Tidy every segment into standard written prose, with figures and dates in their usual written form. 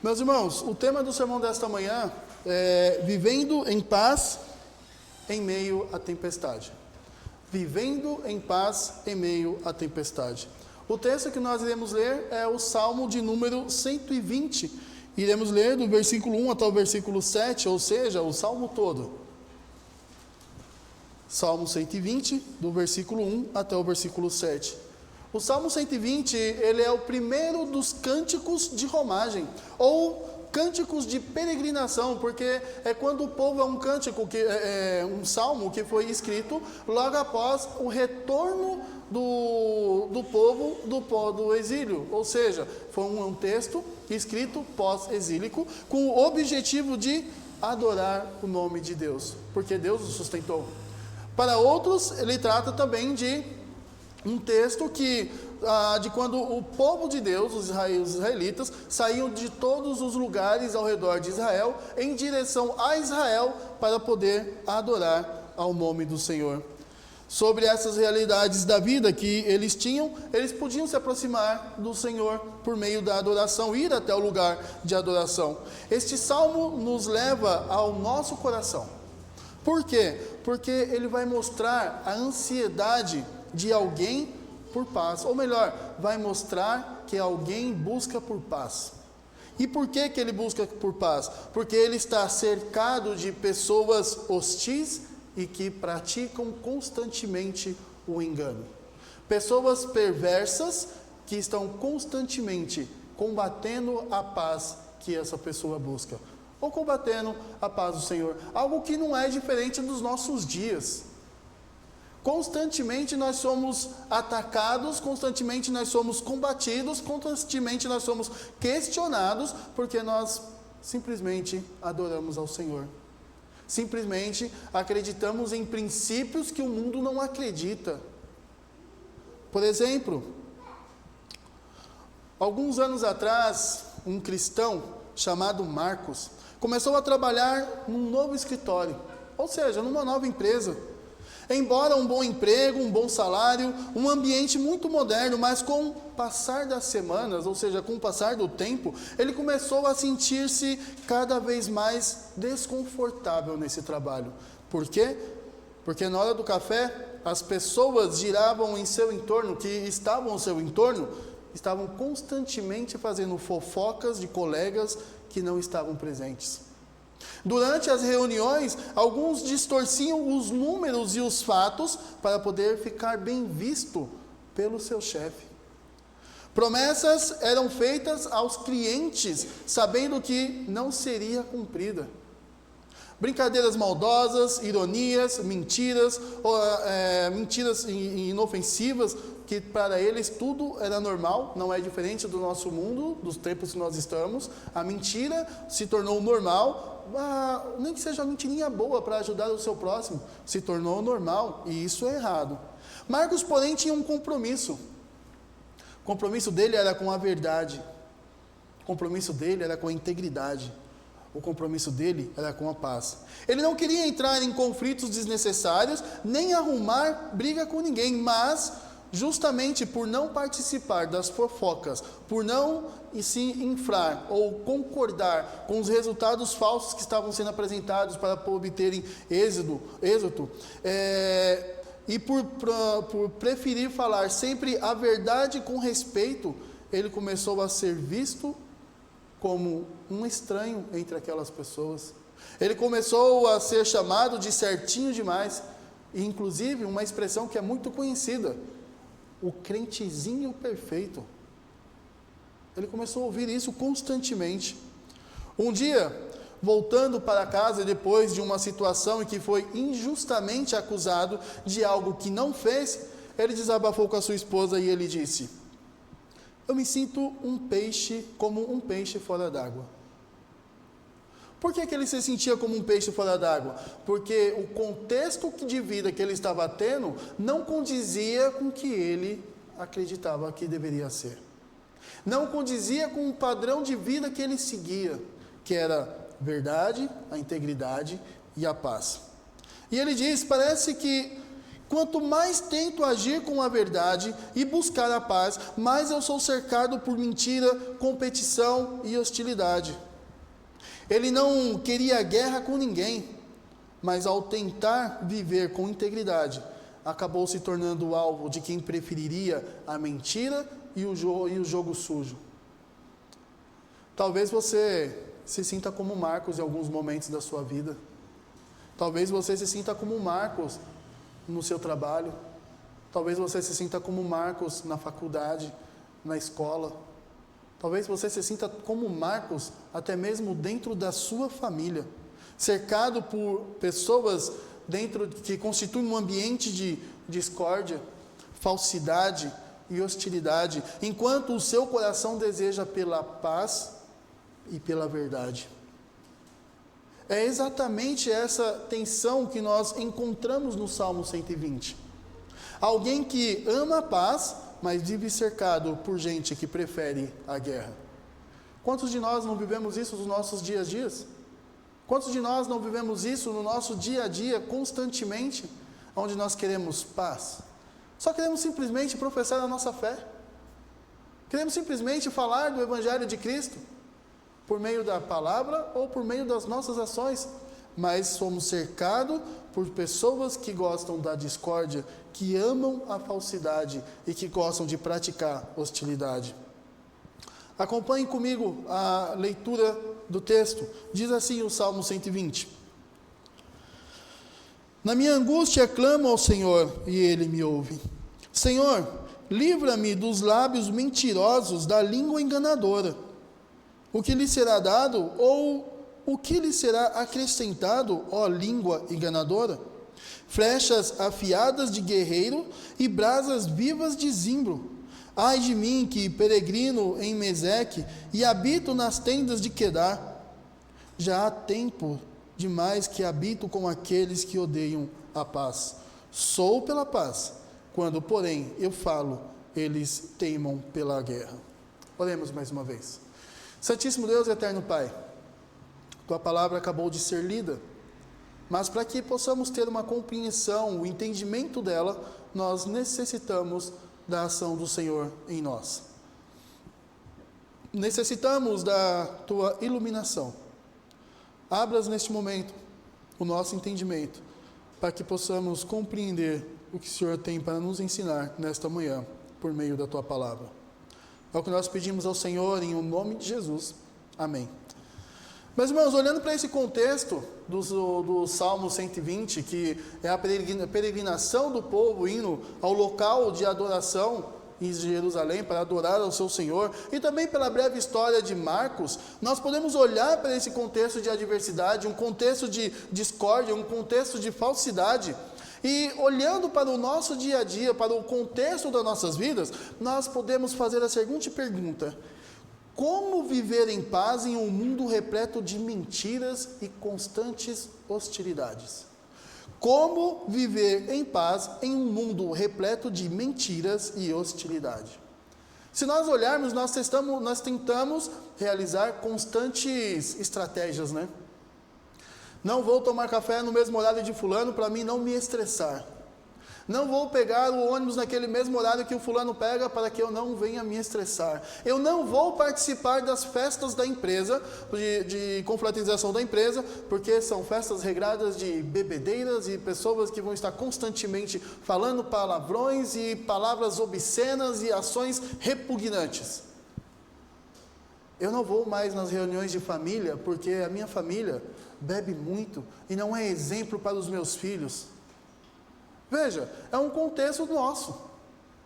Meus irmãos, o tema do sermão desta manhã é vivendo em paz em meio à tempestade. Vivendo em paz em meio à tempestade. O texto que nós iremos ler é o Salmo de número 120. Iremos ler do versículo 1 até o versículo 7, ou seja, o Salmo todo. Salmo 120, do versículo 1 até o versículo 7. O Salmo 120, ele é o primeiro dos cânticos de romagem, ou cânticos de peregrinação, porque é quando o povo, é um cântico, um salmo que foi escrito logo após o retorno do povo do exílio, ou seja, foi um texto escrito pós-exílico, com o objetivo de adorar o nome de Deus, porque Deus o sustentou. Para outros, ele trata também de um texto de quando o povo de Deus, os israelitas, saíam de todos os lugares ao redor de Israel, em direção a Israel, para poder adorar ao nome do Senhor. Sobre essas realidades da vida que eles tinham, eles podiam se aproximar do Senhor por meio da adoração, ir até o lugar de adoração. Este salmo nos leva ao nosso coração. Por quê? Porque ele vai mostrar a ansiedade de alguém por paz, ou melhor, vai mostrar que alguém busca por paz. E por que ele busca por paz? Porque ele está cercado de pessoas hostis e que praticam constantemente o engano. Pessoas perversas que estão constantemente combatendo a paz que essa pessoa busca, ou combatendo a paz do Senhor, algo que não é diferente dos nossos dias. Constantemente nós somos atacados, constantemente nós somos combatidos, constantemente nós somos questionados, porque nós simplesmente adoramos ao Senhor. Simplesmente acreditamos em princípios que o mundo não acredita. Por exemplo, alguns anos atrás, um cristão chamado Marcos começou a trabalhar num novo escritório, ou seja, numa nova empresa. Embora um bom emprego, um bom salário, um ambiente muito moderno, mas com o passar das semanas, ou seja, com o passar do tempo, ele começou a sentir-se cada vez mais desconfortável nesse trabalho. Por quê? Porque na hora do café, as pessoas giravam em seu entorno, que estavam ao seu entorno, estavam constantemente fazendo fofocas de colegas que não estavam presentes. Durante as reuniões, alguns distorciam os números e os fatos para poder ficar bem visto pelo seu chefe. Promessas eram feitas aos clientes, sabendo que não seria cumprida. Brincadeiras maldosas, ironias, mentiras inofensivas, que para eles tudo era normal, não é diferente do nosso mundo, dos tempos que nós estamos. A mentira se tornou normal, nem que seja uma mentirinha boa para ajudar o seu próximo, se tornou normal, e isso é errado. Marcos, porém, tinha um compromisso. O compromisso dele era com a verdade. O compromisso dele era com a integridade. O compromisso dele era com a paz. Ele não queria entrar em conflitos desnecessários, nem arrumar briga com ninguém, mas justamente por não participar das fofocas, por não se inflar ou concordar com os resultados falsos que estavam sendo apresentados para obterem êxito, e por preferir falar sempre a verdade com respeito, ele começou a ser visto como um estranho entre aquelas pessoas. Ele começou a ser chamado de certinho demais, e inclusive uma expressão que é muito conhecida, o crentezinho perfeito. Ele começou a ouvir isso constantemente. Um dia, voltando para casa depois de uma situação em que foi injustamente acusado de algo que não fez, ele desabafou com a sua esposa e ele disse: eu me sinto como um peixe fora d'água. Por que ele se sentia como um peixe fora d'água? Porque o contexto de vida que ele estava tendo não condizia com o que ele acreditava que deveria ser. Não condizia com o padrão de vida que ele seguia, que era a verdade, a integridade e a paz. E ele diz, parece que Quanto mais tento agir com a verdade e buscar a paz, mais eu sou cercado por mentira, competição e hostilidade. Ele não queria guerra com ninguém, mas ao tentar viver com integridade, acabou se tornando alvo de quem preferiria a mentira e o jogo sujo. Talvez você se sinta como Marcos em alguns momentos da sua vida. Talvez você se sinta como Marcos no seu trabalho. Talvez você se sinta como Marcos na faculdade, na escola. Talvez você se sinta como Marcos até mesmo dentro da sua família, cercado por pessoas que constituem um ambiente de discórdia, falsidade e hostilidade, enquanto o seu coração deseja pela paz e pela verdade. É exatamente essa tensão que nós encontramos no Salmo 120. Alguém que ama a paz, mas vive cercado por gente que prefere a guerra. Quantos de nós não vivemos isso nos nossos dias a dias? Quantos de nós não vivemos isso no nosso dia a dia, constantemente, onde nós queremos paz? Só queremos simplesmente professar a nossa fé. Queremos simplesmente falar do Evangelho de Cristo, por meio da palavra ou por meio das nossas ações, mas somos cercados por pessoas que gostam da discórdia, que amam a falsidade e que gostam de praticar hostilidade. Acompanhe comigo a leitura do texto. Diz assim o Salmo 120. Na minha angústia clamo ao Senhor e Ele me ouve. Senhor, livra-me dos lábios mentirosos, da língua enganadora. O que lhe será dado ou o que lhe será acrescentado, ó língua enganadora? Flechas afiadas de guerreiro e brasas vivas de zimbro. Ai de mim que peregrino em Meseque e habito nas tendas de Quedar. Já há tempo demais que habito com aqueles que odeiam a paz. Sou pela paz, quando porém eu falo, eles teimam pela guerra. Oremos mais uma vez. Santíssimo Deus e eterno Pai, Tua palavra acabou de ser lida, mas para que possamos ter uma compreensão, o entendimento dela, nós necessitamos da ação do Senhor em nós. Necessitamos da Tua iluminação. Abras neste momento o nosso entendimento, para que possamos compreender o que o Senhor tem para nos ensinar nesta manhã, por meio da Tua palavra. É o que nós pedimos ao Senhor, em nome de Jesus. Amém. Meus irmãos, olhando para esse contexto do Salmo 120, que é a peregrinação do povo indo ao local de adoração em Jerusalém para adorar ao seu Senhor, e também pela breve história de Marcos, nós podemos olhar para esse contexto de adversidade, um contexto de discórdia, um contexto de falsidade, e olhando para o nosso dia a dia, para o contexto das nossas vidas, nós podemos fazer a seguinte pergunta: como viver em paz em um mundo repleto de mentiras e constantes hostilidades? Como viver em paz em um mundo repleto de mentiras e hostilidade? Se nós olharmos, nós tentamos realizar constantes estratégias, né? Não vou tomar café no mesmo horário de fulano para mim não me estressar. Não vou pegar o ônibus naquele mesmo horário que o fulano pega para que eu não venha me estressar. Eu não vou participar das festas da empresa, de confraternização da empresa, porque são festas regradas de bebedeiras e pessoas que vão estar constantemente falando palavrões e palavras obscenas e ações repugnantes. Eu não vou mais nas reuniões de família, porque a minha família bebe muito e não é exemplo para os meus filhos. Veja, é um contexto nosso,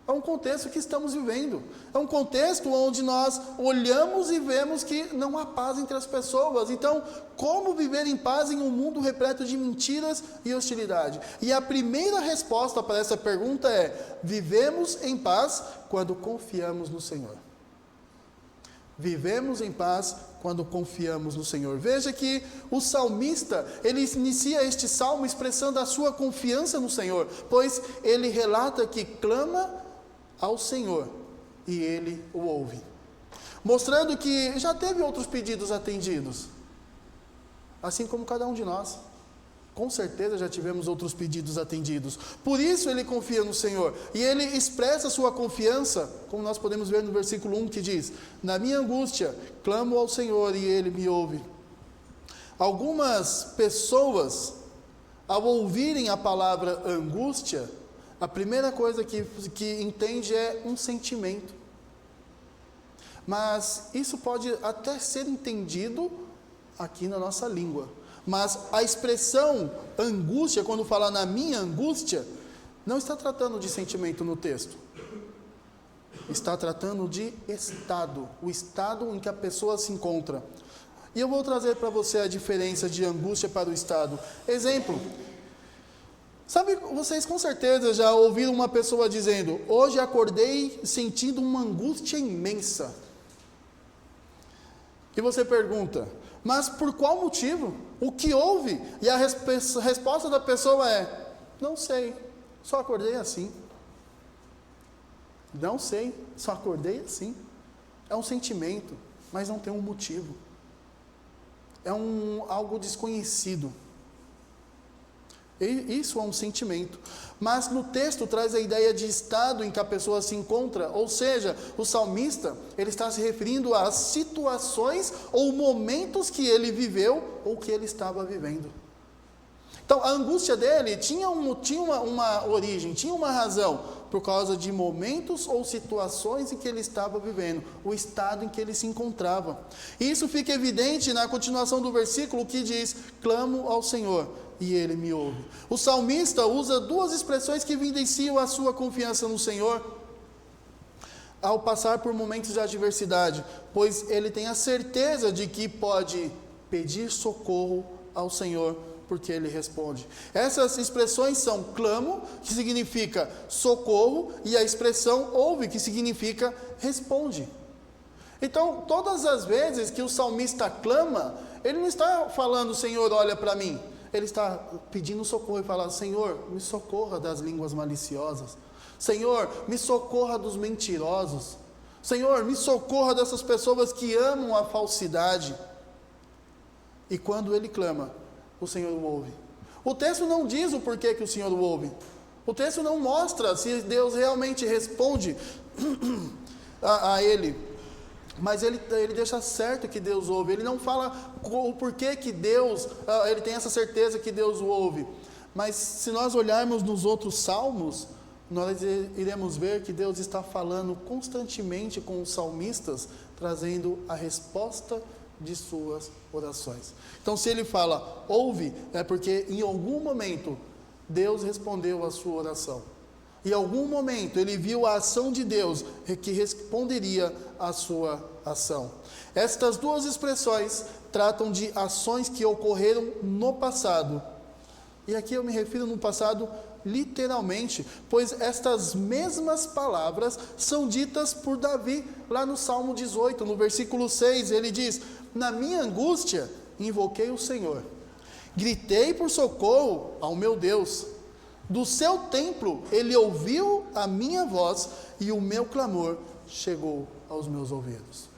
é um contexto que estamos vivendo, é um contexto onde nós olhamos e vemos que não há paz entre as pessoas. Então, como viver em paz em um mundo repleto de mentiras e hostilidade? E a primeira resposta para essa pergunta é: vivemos em paz quando confiamos no Senhor. Vivemos em paz quando confiamos no Senhor. Veja que o salmista, ele inicia este salmo expressando a sua confiança no Senhor, pois ele relata que clama ao Senhor e Ele o ouve, mostrando que já teve outros pedidos atendidos, assim como cada um de nós. com certeza já tivemos outros pedidos atendidos. Por isso ele confia no Senhor. E ele expressa sua confiança, como nós podemos ver no versículo 1 que diz: na minha angústia, clamo ao Senhor e ele me ouve. Algumas pessoas, ao ouvirem a palavra angústia, a primeira coisa que entende é um sentimento. Mas isso pode até ser entendido aqui na nossa língua. Mas a expressão angústia, quando fala na minha angústia, não está tratando de sentimento no texto. Está tratando de estado, o estado em que a pessoa se encontra. E eu vou trazer para você a diferença de angústia para o estado. Exemplo, sabe, vocês com certeza já ouviram uma pessoa dizendo: hoje acordei sentindo uma angústia imensa. E você pergunta: mas por qual motivo? O que houve? E a resposta da pessoa é: não sei, só acordei assim. Não sei, só acordei assim. É um sentimento, mas não tem um motivo. É algo desconhecido. Isso é um sentimento. Mas no texto traz a ideia de estado em que a pessoa se encontra. Ou seja, o salmista, ele está se referindo às situações ou momentos que ele viveu ou que ele estava vivendo. Então, a angústia dele tinha uma origem, tinha uma razão, por causa de momentos ou situações em que ele estava vivendo, o estado em que ele se encontrava. E isso fica evidente na continuação do versículo que diz: clamo ao Senhor e ele me ouve. O salmista usa duas expressões que evidenciam a sua confiança no Senhor ao passar por momentos de adversidade, pois ele tem a certeza de que pode pedir socorro ao Senhor, porque ele responde. Essas expressões são clamo, que significa socorro, e a expressão ouve, que significa responde. Então, todas as vezes que o salmista clama, ele não está falando: Senhor, olha para mim. Ele está pedindo socorro e fala: Senhor, me socorra das línguas maliciosas. Senhor, me socorra dos mentirosos. Senhor, me socorra dessas pessoas que amam a falsidade. E quando ele clama, o Senhor o ouve. O texto não diz o porquê que o Senhor o ouve. O texto não mostra se Deus realmente responde a ele. Mas ele deixa certo que Deus ouve. Ele não fala o porquê que Deus, ele tem essa certeza que Deus o ouve. Mas se nós olharmos nos outros salmos, nós iremos ver que Deus está falando constantemente com os salmistas, trazendo a resposta de suas orações. Então, se ele fala ouve, é porque em algum momento Deus respondeu a sua oração. Em algum momento ele viu a ação de Deus que responderia à sua ação. Estas duas expressões tratam de ações que ocorreram no passado. E aqui eu me refiro no passado literalmente, pois estas mesmas palavras são ditas por Davi lá no Salmo 18, no versículo 6, ele diz: na minha angústia invoquei o Senhor, gritei por socorro ao meu Deus. Do seu templo ele ouviu a minha voz e o meu clamor chegou aos meus ouvidos.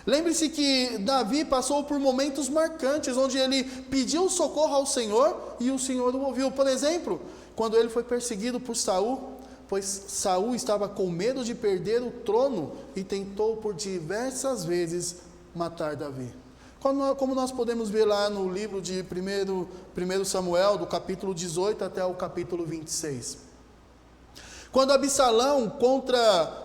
Lembre-se que Davi passou por momentos marcantes, onde ele pediu socorro ao Senhor e o Senhor o ouviu. Por exemplo, quando ele foi perseguido por Saul, pois Saul estava com medo de perder o trono e tentou por diversas vezes matar Davi. Como nós podemos ver lá no livro de 1 Samuel, do capítulo 18 até o capítulo 26. Quando Absalão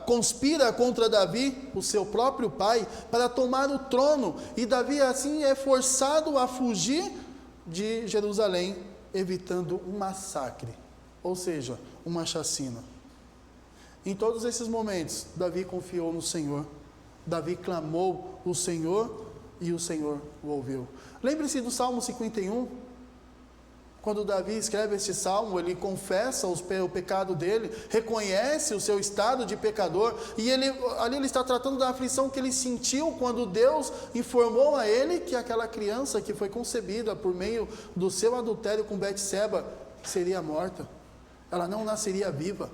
conspira contra Davi, o seu próprio pai, para tomar o trono, e Davi assim é forçado a fugir de Jerusalém, evitando um massacre, ou seja, uma chacina. Em todos esses momentos, Davi confiou no Senhor, Davi clamou o Senhor, e o Senhor o ouviu. Lembre-se do Salmo 51, quando Davi escreve este salmo, ele confessa o pecado dele, reconhece o seu estado de pecador, e ali ele está tratando da aflição que ele sentiu quando Deus informou a ele que aquela criança que foi concebida por meio do seu adultério com Betseba seria morta, ela não nasceria viva.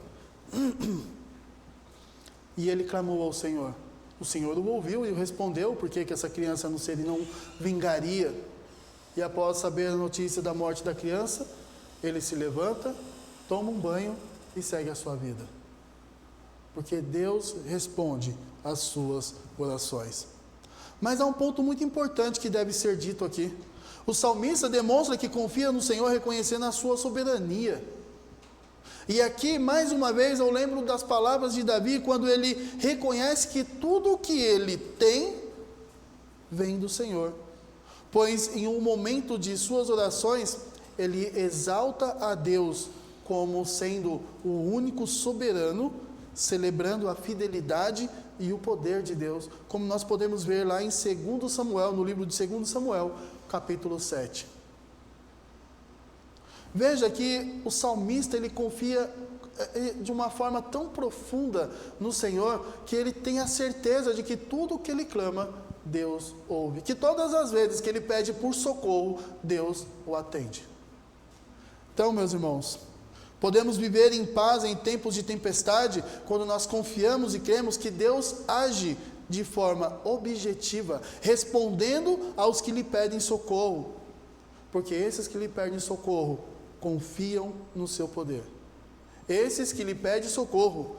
E ele clamou ao Senhor. O Senhor o ouviu e o respondeu porque que essa criança não vingaria. E após saber a notícia da morte da criança, ele se levanta, toma um banho e segue a sua vida. Porque Deus responde às suas orações. Mas há um ponto muito importante que deve ser dito aqui. O salmista demonstra que confia no Senhor, reconhecendo a sua soberania. E aqui, mais uma vez, eu lembro das palavras de Davi, quando ele reconhece que tudo o que ele tem, vem do Senhor. Pois em um momento de suas orações, ele exalta a Deus como sendo o único soberano, celebrando a fidelidade e o poder de Deus, como nós podemos ver lá em 2 Samuel, no livro de 2 Samuel, capítulo 7. Veja que o salmista, ele confia de uma forma tão profunda no Senhor, que ele tem a certeza de que tudo o que ele clama, Deus ouve. Que todas as vezes que ele pede por socorro, Deus o atende. Então, meus irmãos, podemos viver em paz em tempos de tempestade, quando nós confiamos e cremos que Deus age de forma objetiva, respondendo aos que lhe pedem socorro. Porque esses que lhe pedem socorro, confiam no seu poder. Esses que lhe pedem socorro,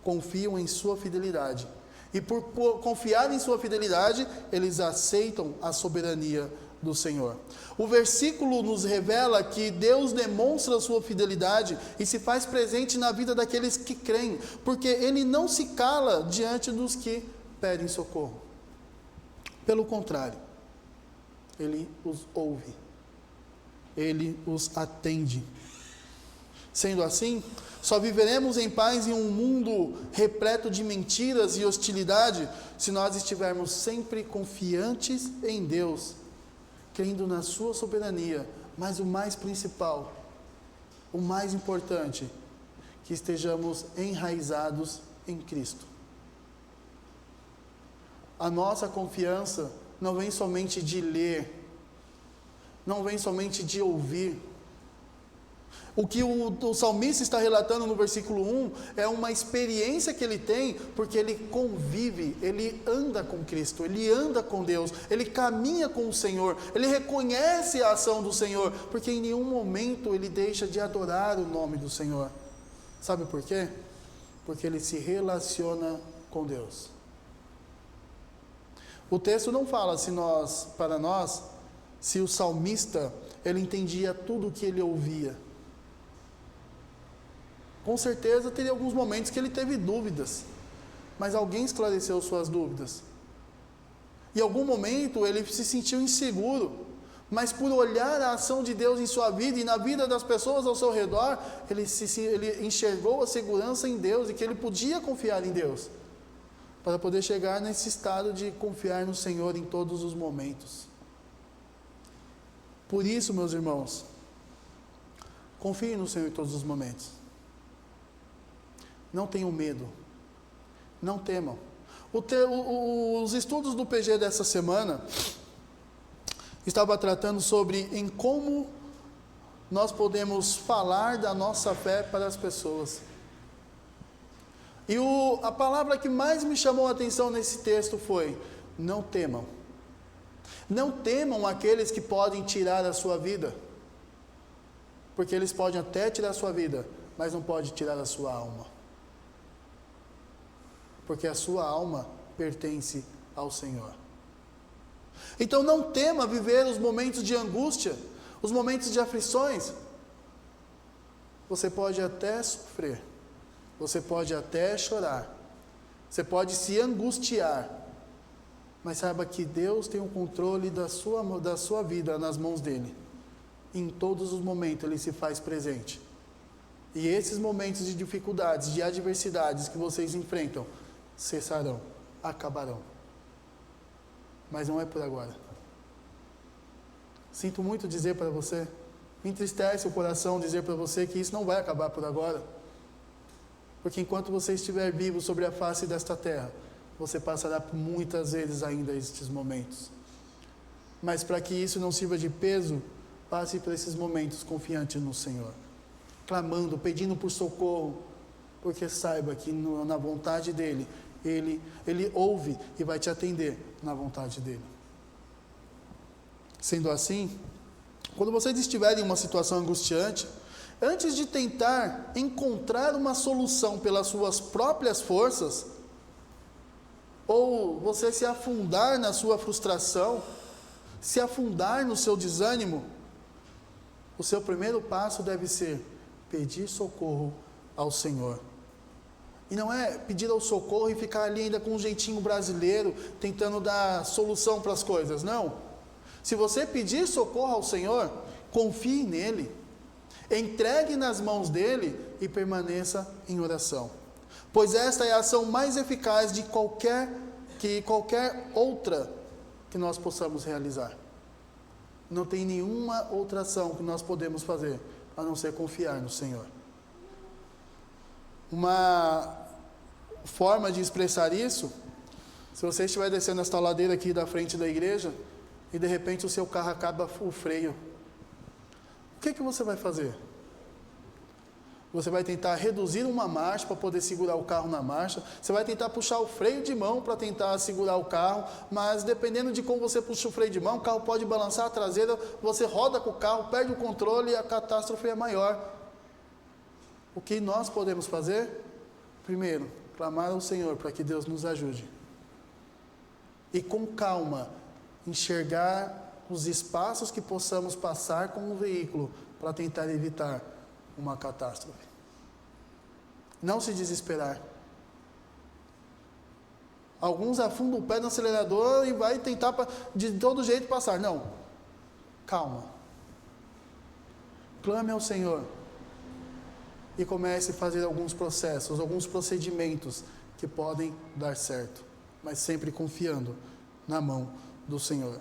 confiam em sua fidelidade. E por confiar em sua fidelidade, eles aceitam a soberania do Senhor. O versículo nos revela que Deus demonstra a sua fidelidade e se faz presente na vida daqueles que creem, porque Ele não se cala diante dos que pedem socorro. Pelo contrário, Ele os ouve, Ele os atende. Sendo assim, só viveremos em paz em um mundo repleto de mentiras e hostilidade, se nós estivermos sempre confiantes em Deus, crendo na sua soberania, mas o mais principal, o mais importante, que estejamos enraizados em Cristo. A nossa confiança não vem somente de ler, não vem somente de ouvir. O que o salmista está relatando no versículo 1 é uma experiência que ele tem, porque ele convive, ele anda com Cristo, ele anda com Deus, ele caminha com o Senhor, ele reconhece a ação do Senhor, porque em nenhum momento ele deixa de adorar o nome do Senhor. Sabe por quê? Porque ele se relaciona com Deus. O texto não fala para nós, se o salmista, ele entendia tudo o que ele ouvia. Com certeza teria alguns momentos que ele teve dúvidas, mas alguém esclareceu suas dúvidas. Em algum momento ele se sentiu inseguro, mas por olhar a ação de Deus em sua vida e na vida das pessoas ao seu redor, ele enxergou a segurança em Deus e que ele podia confiar em Deus, para poder chegar nesse estado de confiar no Senhor em todos os momentos. Por isso, meus irmãos, confie no Senhor em todos os momentos. Não tenham medo, não temam. Os estudos do PG dessa semana estava tratando sobre em como nós podemos falar da nossa fé para as pessoas. E a palavra que mais me chamou a atenção nesse texto foi: não temam. Não temam aqueles que podem tirar a sua vida, porque eles podem até tirar a sua vida, mas não podem tirar a sua alma. Porque a sua alma pertence ao Senhor. Então não tema viver os momentos de angústia, os momentos de aflições. Você pode até sofrer, você pode até chorar, você pode se angustiar, mas saiba que Deus tem o controle da sua vida nas mãos dEle. Em todos os momentos Ele se faz presente. E esses momentos de dificuldades, de adversidades que vocês enfrentam, cessarão, acabarão. Mas não é por agora. Sinto muito dizer para você, me entristece o coração dizer para você que isso não vai acabar por agora. Porque enquanto você estiver vivo sobre a face desta terra, você passará por muitas vezes ainda estes momentos. Mas para que isso não sirva de peso, passe por esses momentos confiante no Senhor, clamando, pedindo por socorro, porque saiba que na vontade dEle, Ele ouve e vai te atender na vontade dEle. Sendo assim, quando vocês estiverem em uma situação angustiante, antes de tentar encontrar uma solução pelas suas próprias forças, ou você se afundar na sua frustração, se afundar no seu desânimo, o seu primeiro passo deve ser pedir socorro ao Senhor. E não é pedir ao socorro e ficar ali ainda com um jeitinho brasileiro, tentando dar solução para as coisas, não. Se você pedir socorro ao Senhor, confie nele, entregue nas mãos dele e permaneça em oração. Pois esta é a ação mais eficaz de qualquer outra que nós possamos realizar. Não tem nenhuma outra ação que nós podemos fazer, a não ser confiar no Senhor. Uma forma de expressar isso, se você estiver descendo esta ladeira aqui da frente da igreja, e de repente o seu carro acaba o freio, o que você vai fazer? Você vai tentar reduzir uma marcha para poder segurar o carro na marcha, você vai tentar puxar o freio de mão para tentar segurar o carro, mas dependendo de como você puxa o freio de mão, o carro pode balançar a traseira, você roda com o carro, perde o controle e a catástrofe é maior. O que nós podemos fazer? Primeiro, clamar ao Senhor para que Deus nos ajude. E com calma, enxergar os espaços que possamos passar com o veículo para tentar evitar uma catástrofe. Não se desesperar. Alguns afundam o pé no acelerador e vai tentar de todo jeito passar. Não. Calma. Clame ao Senhor. E comece a fazer alguns processos, alguns procedimentos que podem dar certo, mas sempre confiando na mão do Senhor.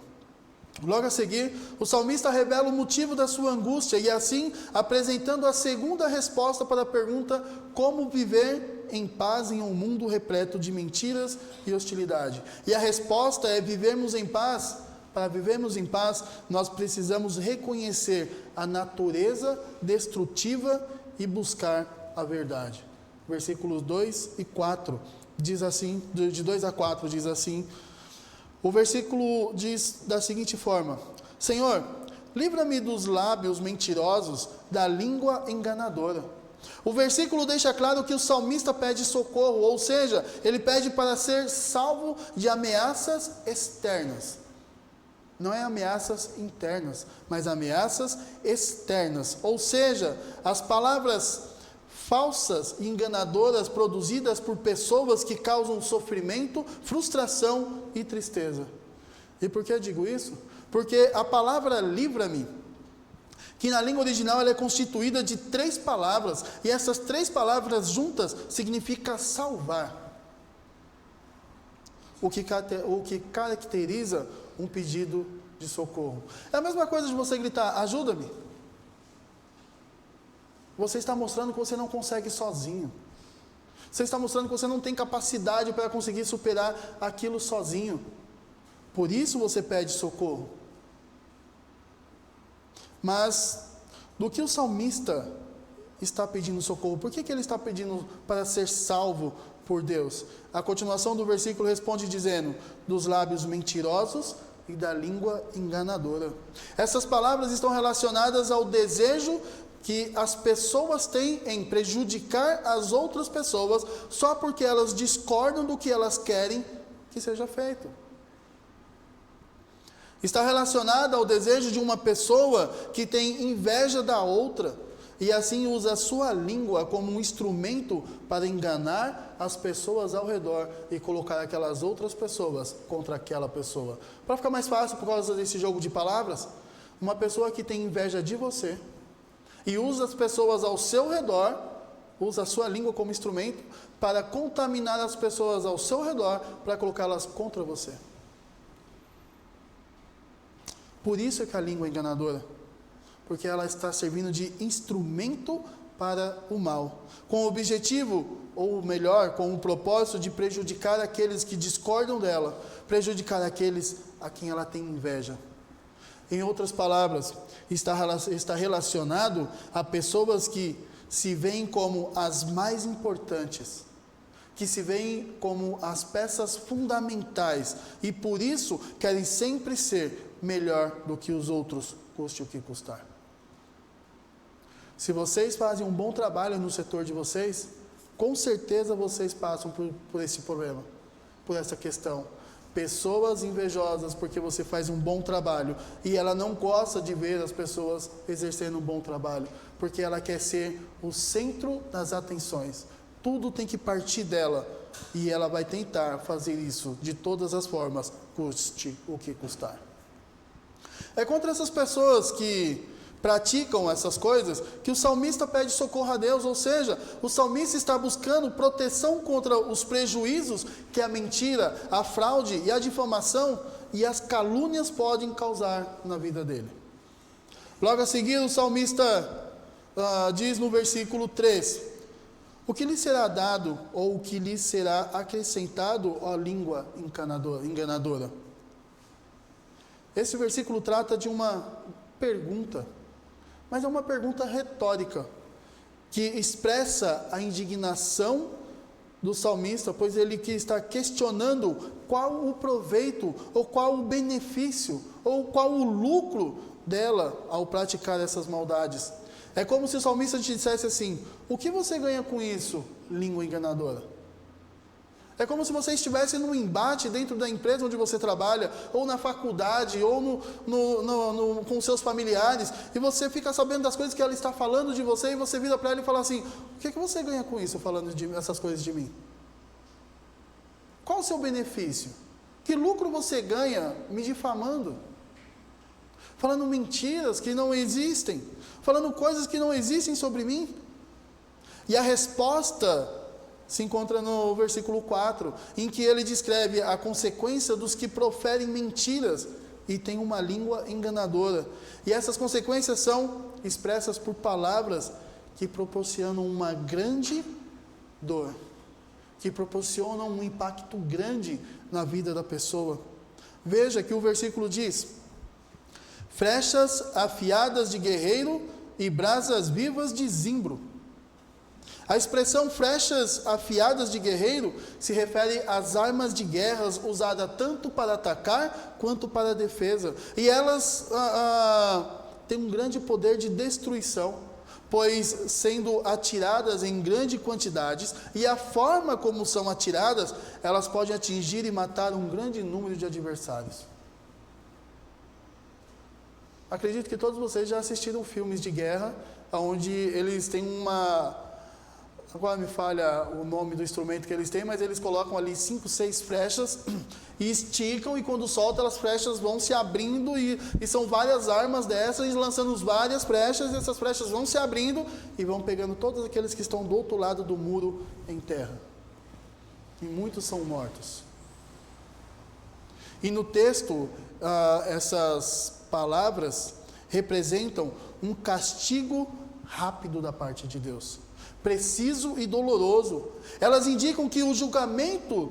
Logo a seguir, o salmista revela o motivo da sua angústia e assim apresentando a segunda resposta para a pergunta: como viver em paz em um mundo repleto de mentiras e hostilidade? E a resposta é vivermos em paz. Para vivermos em paz, nós precisamos reconhecer a natureza destrutiva e buscar a verdade. Versículos 2 e 4 diz assim, de 2 a 4 diz assim. O versículo diz da seguinte forma: Senhor, livra-me dos lábios mentirosos, da língua enganadora. O versículo deixa claro que o salmista pede socorro, ou seja, ele pede para ser salvo de ameaças externas. Não é ameaças internas, mas ameaças externas. Ou seja, as palavras falsas e enganadoras produzidas por pessoas que causam sofrimento, frustração e tristeza. E por que eu digo isso? Porque a palavra livra-me, que na língua original ela é constituída de 3 palavras, e essas 3 palavras juntas significa salvar. O que caracteriza um pedido de socorro. É a mesma coisa de você gritar: ajuda-me. Você está mostrando que você não consegue sozinho. Você está mostrando que você não tem capacidade para conseguir superar aquilo sozinho. Por isso você pede socorro. Mas do que o salmista está pedindo socorro? Por que ele está pedindo para ser salvo por Deus? A continuação do versículo responde dizendo: dos lábios mentirosos e da língua enganadora. Essas palavras estão relacionadas ao desejo que as pessoas têm em prejudicar as outras pessoas só porque elas discordam do que elas querem que seja feito. Está relacionada ao desejo de uma pessoa que tem inveja da outra e assim usa a sua língua como um instrumento para enganar as pessoas ao redor e colocar aquelas outras pessoas contra aquela pessoa. Para ficar mais fácil por causa desse jogo de palavras, uma pessoa que tem inveja de você e usa as pessoas ao seu redor, usa a sua língua como instrumento para contaminar as pessoas ao seu redor, para colocá-las contra você. Por isso é que a língua é enganadora, porque ela está servindo de instrumento para o mal, com o objetivo, ou melhor, com o propósito de prejudicar aqueles que discordam dela, prejudicar aqueles a quem ela tem inveja. Em outras palavras, está relacionado a pessoas que se veem como as mais importantes, que se veem como as peças fundamentais e por isso querem sempre ser melhor do que os outros, custe o que custar. Se vocês fazem um bom trabalho no setor de vocês, com certeza vocês passam por esse problema, por essa questão. Pessoas invejosas porque você faz um bom trabalho e ela não gosta de ver as pessoas exercendo um bom trabalho, porque ela quer ser o centro das atenções. Tudo tem que partir dela e ela vai tentar fazer isso de todas as formas, custe o que custar. É contra essas pessoas que praticam essas coisas que o salmista pede socorro a Deus, ou seja, o salmista está buscando proteção contra os prejuízos que a mentira, a fraude e a difamação e as calúnias podem causar na vida dele. Logo a seguir o salmista diz no versículo 3, o que lhe será dado ou o que lhe será acrescentado, ó língua enganadora? Esse versículo trata de uma pergunta, mas é uma pergunta retórica, que expressa a indignação do salmista, pois ele que está questionando qual o proveito, ou qual o benefício, ou qual o lucro dela ao praticar essas maldades. É como se o salmista te dissesse assim, o que você ganha com isso, língua enganadora? É como se você estivesse num embate dentro da empresa onde você trabalha, ou na faculdade, ou com seus familiares, e você fica sabendo das coisas que ela está falando de você, e você vira para ela e fala assim, o que você ganha com isso, falando essas coisas de mim? Qual o seu benefício? Que lucro você ganha me difamando? Falando mentiras que não existem, falando coisas que não existem sobre mim? E a resposta se encontra no versículo 4, em que ele descreve a consequência dos que proferem mentiras e têm uma língua enganadora. E essas consequências são expressas por palavras que proporcionam uma grande dor, que proporcionam um impacto grande na vida da pessoa. Veja que o versículo diz, flechas afiadas de guerreiro e brasas vivas de zimbro. A expressão flechas afiadas de guerreiro se refere às armas de guerra usadas tanto para atacar quanto para a defesa. E elas têm um grande poder de destruição, pois sendo atiradas em grandes quantidades, e a forma como são atiradas, elas podem atingir e matar um grande número de adversários. Acredito que todos vocês já assistiram filmes de guerra, onde eles têm agora me falha o nome do instrumento que eles têm, mas eles colocam ali 5, 6 flechas e esticam, e quando soltam, as flechas vão se abrindo e são várias armas dessas, e lançando várias flechas, e essas flechas vão se abrindo e vão pegando todos aqueles que estão do outro lado do muro em terra. E muitos são mortos. E no texto, essas palavras representam um castigo rápido da parte de Deus, preciso e doloroso. Elas indicam que o julgamento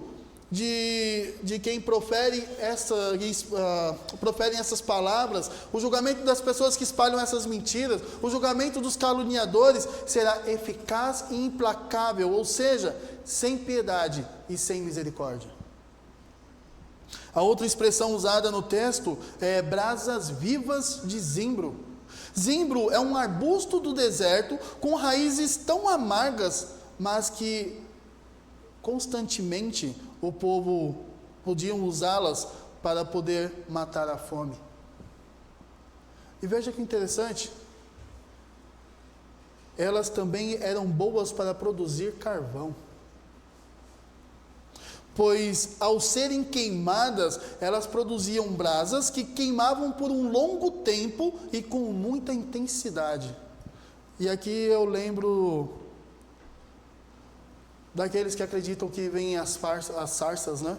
de quem proferem essas palavras, o julgamento das pessoas que espalham essas mentiras, o julgamento dos caluniadores será eficaz e implacável, ou seja, sem piedade e sem misericórdia. A outra expressão usada no texto é brasas vivas de zimbro. Zimbro é um arbusto do deserto com raízes tão amargas, mas que constantemente o povo podia usá-las para poder matar a fome. E veja que interessante, elas também eram boas para produzir carvão, pois ao serem queimadas, elas produziam brasas que queimavam por um longo tempo e com muita intensidade. E aqui eu lembro daqueles que acreditam que vêm as sarças, né?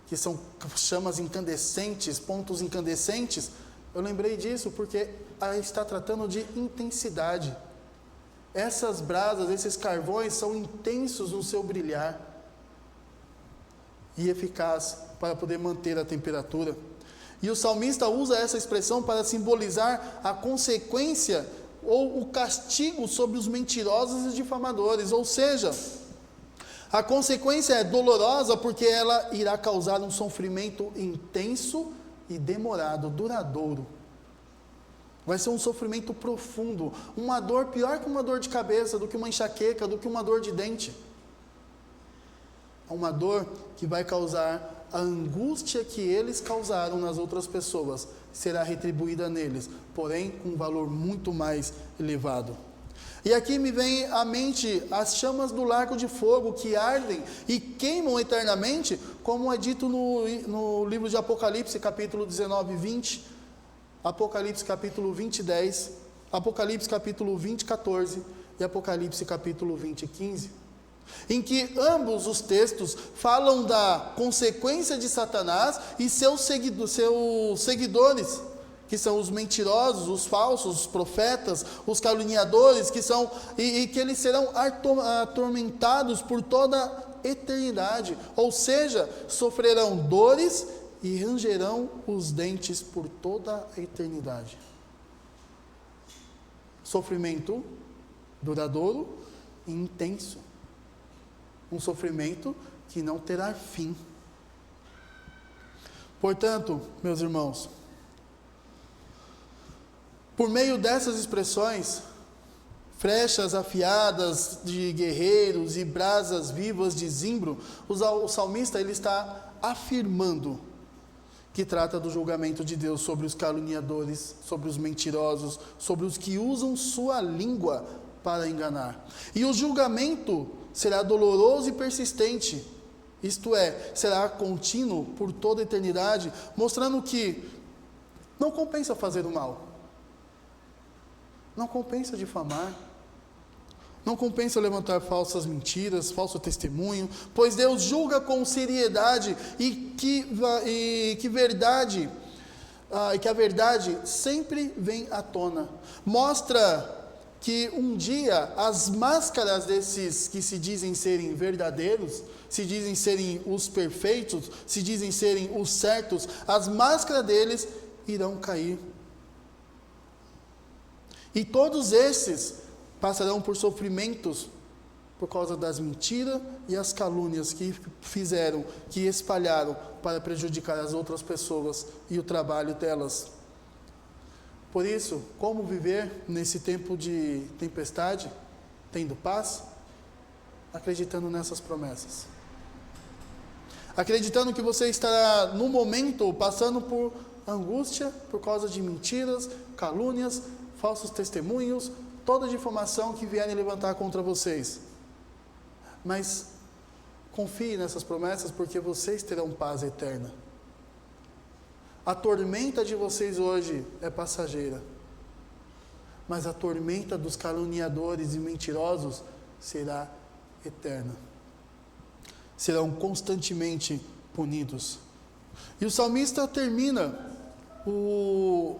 Que são chamas incandescentes, pontos incandescentes. Eu lembrei disso porque está tratando de intensidade. Essas brasas, esses carvões são intensos no seu brilhar e eficaz para poder manter a temperatura. E o salmista usa essa expressão para simbolizar a consequência ou o castigo sobre os mentirosos e difamadores, ou seja, A consequência é dolorosa porque ela irá causar um sofrimento intenso e demorado, duradouro. Vai ser um sofrimento profundo, uma dor pior que uma dor de cabeça, do que uma enxaqueca, do que uma dor de dente. É uma dor que vai causar a angústia que eles causaram nas outras pessoas, será retribuída neles, porém com um valor muito mais elevado. E aqui me vem à mente as chamas do lago de fogo que ardem e queimam eternamente, como é dito no livro de Apocalipse, capítulo 19 e 20, Apocalipse capítulo 20, 10, Apocalipse capítulo 20, 14 e Apocalipse capítulo 20, 15. Em que ambos os textos falam da consequência de Satanás e seus seguidores, que são os mentirosos, os falsos, os profetas, os caluniadores, e que eles serão atormentados por toda a eternidade, ou seja, sofrerão dores e rangerão os dentes por toda a eternidade. Sofrimento duradouro e intenso. Um sofrimento que não terá fim. Portanto, meus irmãos, por meio dessas expressões, flechas afiadas de guerreiros e brasas vivas de zimbro, o salmista ele está afirmando que trata do julgamento de Deus sobre os caluniadores, sobre os mentirosos, sobre os que usam sua língua para enganar. E o julgamento será doloroso e persistente, isto é, será contínuo por toda a eternidade, mostrando que não compensa fazer o mal, não compensa difamar, não compensa levantar falsas mentiras, falso testemunho, pois Deus julga com seriedade e que a verdade sempre vem à tona. Mostra que um dia as máscaras desses que se dizem serem verdadeiros, se dizem serem os perfeitos, se dizem serem os certos, as máscaras deles irão cair. E todos esses passarão por sofrimentos por causa das mentiras e as calúnias que fizeram, que espalharam para prejudicar as outras pessoas e o trabalho delas. Por isso, como viver nesse tempo de tempestade, tendo paz? Acreditando nessas promessas. Acreditando que você estará, no momento, passando por angústia, por causa de mentiras, calúnias, falsos testemunhos, toda difamação que vierem levantar contra vocês. Mas confie nessas promessas, porque vocês terão paz eterna. A tormenta de vocês hoje é passageira, mas a tormenta dos caluniadores e mentirosos será eterna. Serão constantemente punidos. E o salmista termina o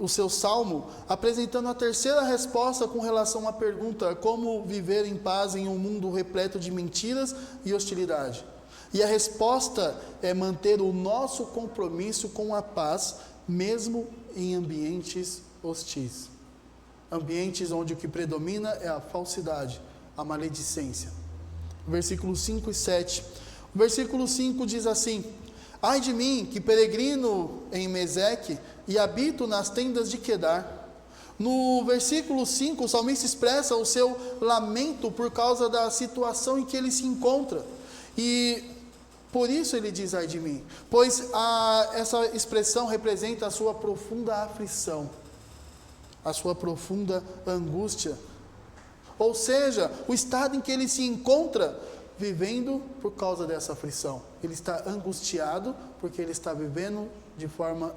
seu salmo apresentando a terceira resposta com relação à pergunta: como viver em paz em um mundo repleto de mentiras e hostilidade? E a resposta é manter o nosso compromisso com a paz, mesmo em ambientes hostis. Ambientes onde o que predomina é a falsidade, a maledicência. Versículos 5 e 7. O versículo 5 diz assim: ai de mim, que peregrino em Meseque e habito nas tendas de Quedar. No versículo 5, o salmista expressa o seu lamento por causa da situação em que ele se encontra. E por isso ele diz: ai de mim, pois essa expressão representa a sua profunda aflição, a sua profunda angústia. Ou seja, o estado em que ele se encontra vivendo por causa dessa aflição. Ele está angustiado porque ele está vivendo de forma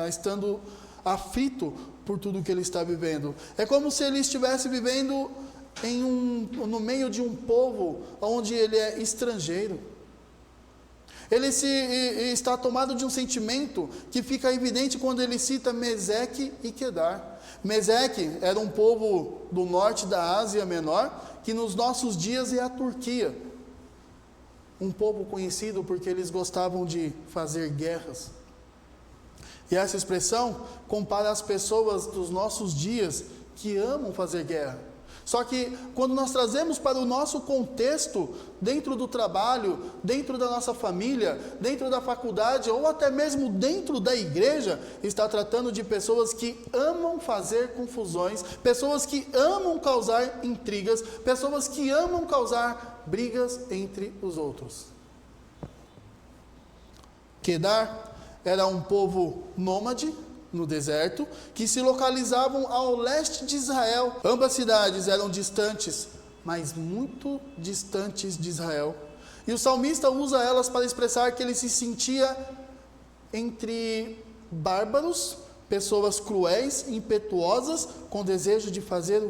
estando aflito por tudo que ele está vivendo. É como se ele estivesse vivendo no meio de um povo onde ele é estrangeiro. Ele está tomado de um sentimento que fica evidente quando ele cita Meseque e Quedar. Meseque era um povo do norte da Ásia Menor, que nos nossos dias é a Turquia. Um povo conhecido porque eles gostavam de fazer guerras. E essa expressão compara as pessoas dos nossos dias que amam fazer guerra. Só que quando nós trazemos para o nosso contexto, dentro do trabalho, dentro da nossa família, dentro da faculdade ou até mesmo dentro da igreja, está tratando de pessoas que amam fazer confusões, pessoas que amam causar intrigas, pessoas que amam causar brigas entre os outros. Quedar era um povo nômade no deserto, que se localizavam ao leste de Israel. Ambas cidades eram distantes, mas muito distantes de Israel. E o salmista usa elas para expressar que ele se sentia entre bárbaros, pessoas cruéis, impetuosas, com desejo de fazer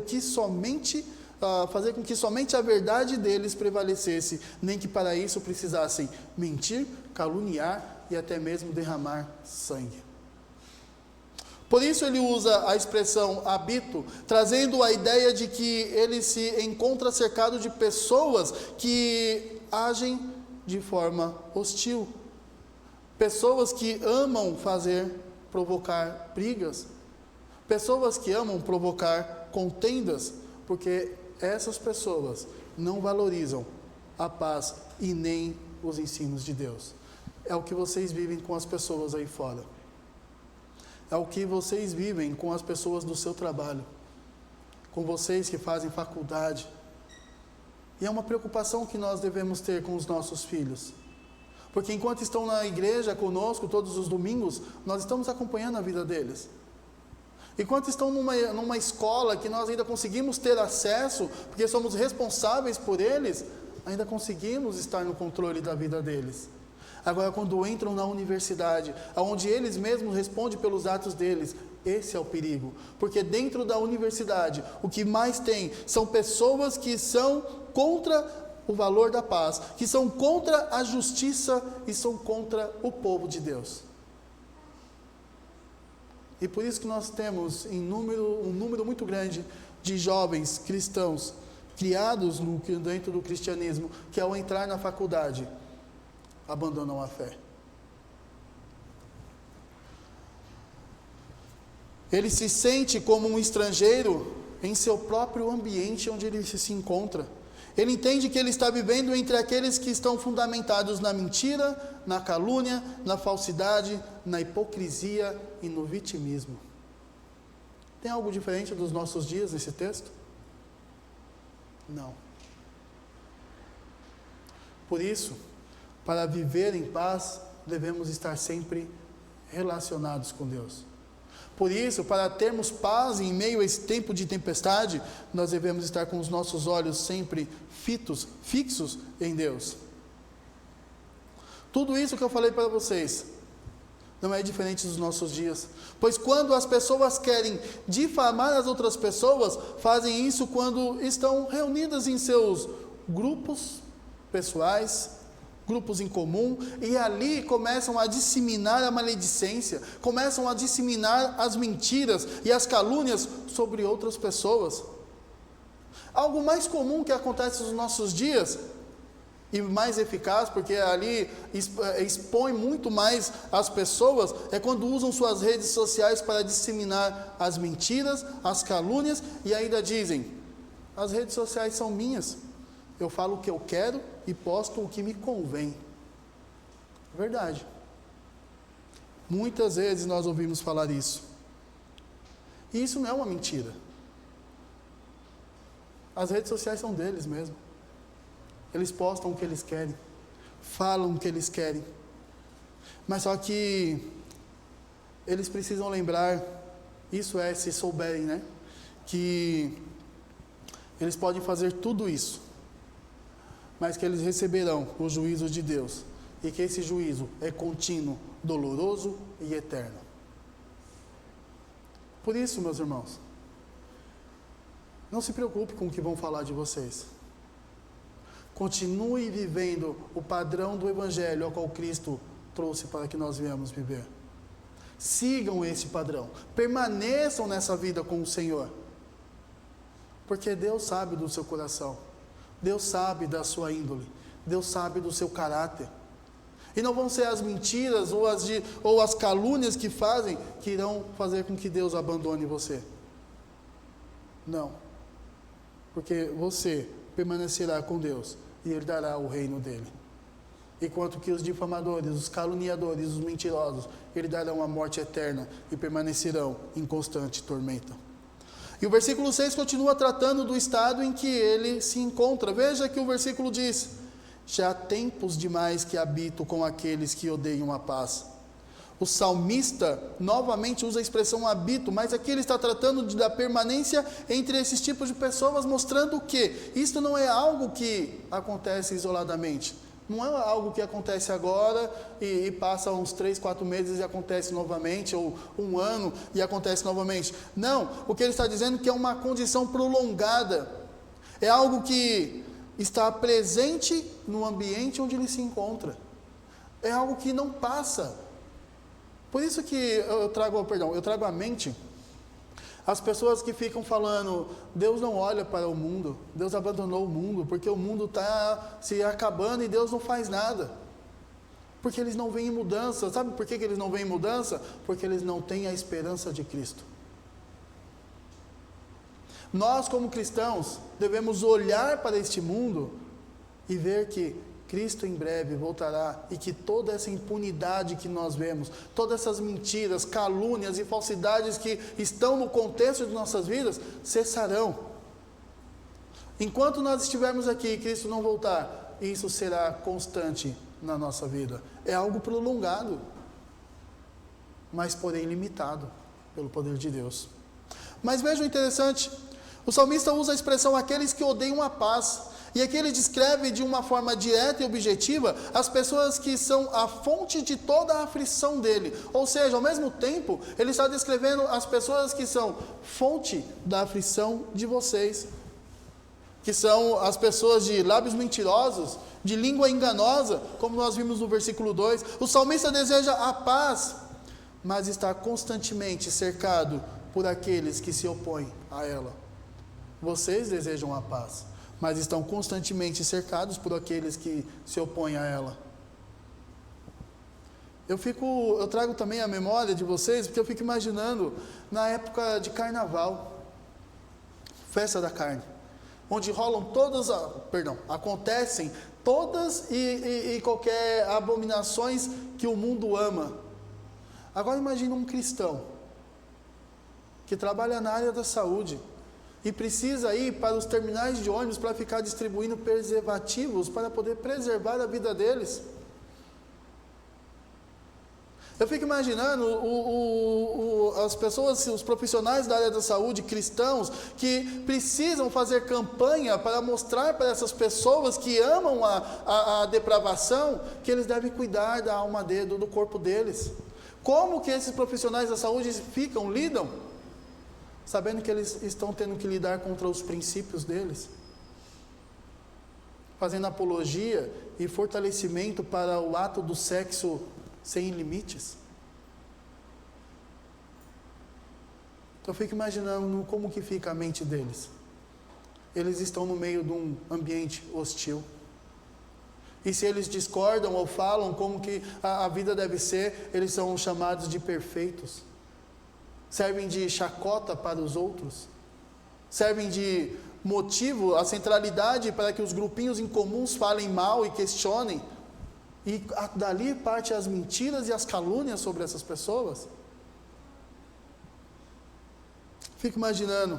fazer com que somente a verdade deles prevalecesse, nem que para isso precisassem mentir, caluniar e até mesmo derramar sangue. Por isso ele usa a expressão habito, trazendo a ideia de que ele se encontra cercado de pessoas que agem de forma hostil. Pessoas que amam provocar brigas. Pessoas que amam provocar contendas, porque essas pessoas não valorizam a paz e nem os ensinos de Deus. É o que vocês vivem com as pessoas aí fora. É o que vocês vivem com as pessoas do seu trabalho, com vocês que fazem faculdade. E é uma preocupação que nós devemos ter com os nossos filhos. Porque enquanto estão na igreja conosco todos os domingos, nós estamos acompanhando a vida deles. Enquanto estão numa escola que nós ainda conseguimos ter acesso, porque somos responsáveis por eles, ainda conseguimos estar no controle da vida deles. Agora, quando entram na universidade, onde eles mesmos respondem pelos atos deles, esse é o perigo. Porque dentro da universidade, o que mais tem são pessoas que são contra o valor da paz, que são contra a justiça e são contra o povo de Deus. E por isso que nós temos um número muito grande de jovens cristãos, criados dentro do cristianismo, que ao entrar na faculdade, abandonam a fé. Ele se sente como um estrangeiro em seu próprio ambiente onde ele se encontra. Ele entende que ele está vivendo entre aqueles que estão fundamentados na mentira, na calúnia, na falsidade, na hipocrisia e no vitimismo. Tem algo diferente dos nossos dias nesse texto? Não. Por isso, para viver em paz, devemos estar sempre relacionados com Deus. Por isso, para termos paz em meio a esse tempo de tempestade, nós devemos estar com os nossos olhos sempre fixos em Deus. Tudo isso que eu falei para vocês não é diferente dos nossos dias. Pois quando as pessoas querem difamar as outras pessoas, fazem isso quando estão reunidas em seus grupos pessoais, grupos em comum, e ali começam a disseminar a maledicência, começam a disseminar as mentiras e as calúnias sobre outras pessoas. Algo mais comum que acontece nos nossos dias, e mais eficaz, porque ali expõe muito mais as pessoas, é quando usam suas redes sociais para disseminar as mentiras, as calúnias, e ainda dizem: as redes sociais são minhas, eu falo o que eu quero e posto o que me convém. Verdade. Muitas vezes nós ouvimos falar isso. E isso não é uma mentira. As redes sociais são deles mesmo. Eles postam o que eles querem, falam o que eles querem. Mas só que eles precisam lembrar, isso é, se souberem, né? Que eles podem fazer tudo isso, mas que eles receberão o juízo de Deus, e que esse juízo é contínuo, doloroso e eterno. Por isso, meus irmãos, não se preocupe com o que vão falar de vocês. Continue vivendo o padrão do Evangelho ao qual Cristo trouxe para que nós viemos viver. Sigam esse padrão, permaneçam nessa vida com o Senhor, porque Deus sabe do seu coração, Deus sabe da sua índole, Deus sabe do seu caráter. E não vão ser as mentiras ou as calúnias que irão fazer com que Deus abandone você. Não. porque você permanecerá com Deus e herdará o reino dele. Enquanto que os difamadores, os caluniadores, os mentirosos, herdarão a morte eterna e permanecerão em constante tormento. E o versículo 6 continua tratando do estado em que ele se encontra. Veja que o versículo diz: já há tempos demais que habito com aqueles que odeiam a paz. O salmista novamente usa a expressão habito, mas aqui ele está tratando da permanência entre esses tipos de pessoas, mostrando que isto não é algo que acontece isoladamente. Não é algo que acontece agora e passa uns 3, 4 meses e acontece novamente, ou um ano e acontece novamente. Não, o que ele está dizendo é que é uma condição prolongada. É algo que está presente no ambiente onde ele se encontra. É algo que não passa. Por isso que eu trago à mente as pessoas que ficam falando: Deus não olha para o mundo, Deus abandonou o mundo, porque o mundo está se acabando e Deus não faz nada. Porque eles não veem mudança. Sabe por que eles não veem mudança? Porque eles não têm a esperança de Cristo. Nós, como cristãos, devemos olhar para este mundo e ver que Cristo em breve voltará e que toda essa impunidade que nós vemos, todas essas mentiras, calúnias e falsidades que estão no contexto de nossas vidas, cessarão. Enquanto nós estivermos aqui e Cristo não voltar, isso será constante na nossa vida. É algo prolongado, mas porém limitado pelo poder de Deus. Mas veja o interessante, o salmista usa a expressão aqueles que odeiam a paz. E aqui ele descreve de uma forma direta e objetiva as pessoas que são a fonte de toda a aflição dele. Ou seja, ao mesmo tempo, ele está descrevendo as pessoas que são fonte da aflição de vocês. Que são as pessoas de lábios mentirosos, de língua enganosa, como nós vimos no versículo 2. O salmista deseja a paz, mas está constantemente cercado por aqueles que se opõem a ela. Vocês desejam a paz, mas estão constantemente cercados por aqueles que se opõem a ela. Eu trago também a memória de vocês, porque eu fico imaginando na época de carnaval, festa da carne, onde acontecem todas e qualquer abominações que o mundo ama. Agora imagine um cristão que trabalha na área da saúde e precisa ir para os terminais de ônibus para ficar distribuindo preservativos para poder preservar a vida deles. Eu fico imaginando as pessoas, os profissionais da área da saúde, cristãos, que precisam fazer campanha para mostrar para essas pessoas que amam a depravação, que eles devem cuidar da alma do corpo deles. Como que esses profissionais da saúde lidam? Sabendo que eles estão tendo que lidar contra os princípios deles, fazendo apologia e fortalecimento para o ato do sexo sem limites. Então eu fico imaginando como que fica a mente deles. Eles estão no meio de um ambiente hostil. E se eles discordam ou falam como que a vida deve ser, eles são chamados de perfeitos. Servem de chacota para os outros, servem de motivo, a centralidade para que os grupinhos incomuns falem mal e questionem, e dali parte as mentiras e as calúnias sobre essas pessoas. Fico imaginando,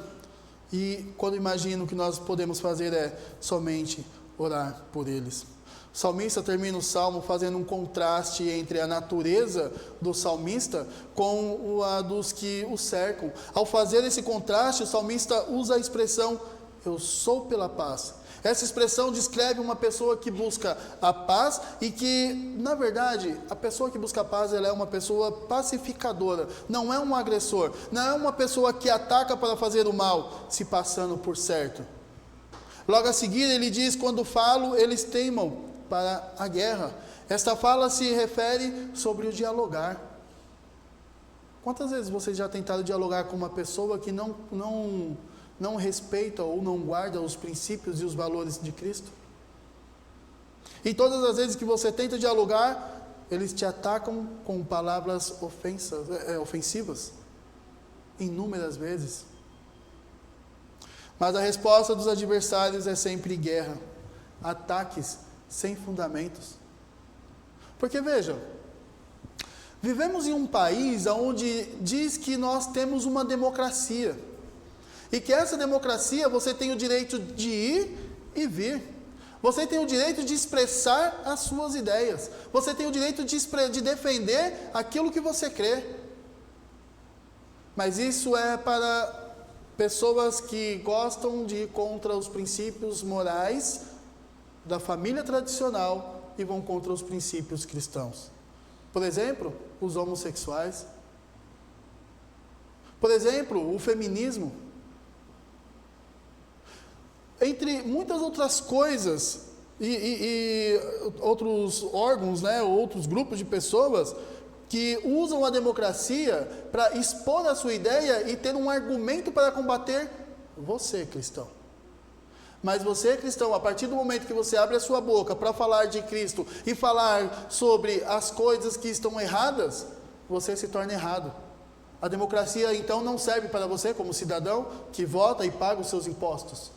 e quando imagino, o que nós podemos fazer é somente orar por eles. O salmista termina o salmo fazendo um contraste entre a natureza do salmista com a dos que o cercam. Ao fazer esse contraste, o salmista usa a expressão, eu sou pela paz. Essa expressão descreve uma pessoa que busca a paz e que, na verdade, a pessoa que busca a paz, ela é uma pessoa pacificadora, não é um agressor, não é uma pessoa que ataca para fazer o mal, se passando por certo. Logo a seguir ele diz, quando falo, eles teimam para a guerra. Esta fala se refere sobre o dialogar. Quantas vezes vocês já tentaram dialogar com uma pessoa que não respeita ou não guarda os princípios e os valores de Cristo? E todas as vezes que você tenta dialogar, eles te atacam com palavras ofensivas, inúmeras vezes. Mas a resposta dos adversários é sempre guerra, ataques sem fundamentos. Porque vejam, vivemos em um país onde diz que nós temos uma democracia. E que essa democracia você tem o direito de ir e vir. Você tem o direito de expressar as suas ideias. Você tem o direito de defender aquilo que você crê. Mas isso é para pessoas que gostam de ir contra os princípios morais da família tradicional e vão contra os princípios cristãos. Por exemplo, os homossexuais. Por exemplo, o feminismo. Entre muitas outras coisas e outros órgãos, né, outros grupos de pessoas que usam a democracia para expor a sua ideia e ter um argumento para combater você, cristão. Mas você, cristão, a partir do momento que você abre a sua boca para falar de Cristo e falar sobre as coisas que estão erradas, você se torna errado. A democracia, então, não serve para você como cidadão que vota e paga os seus impostos.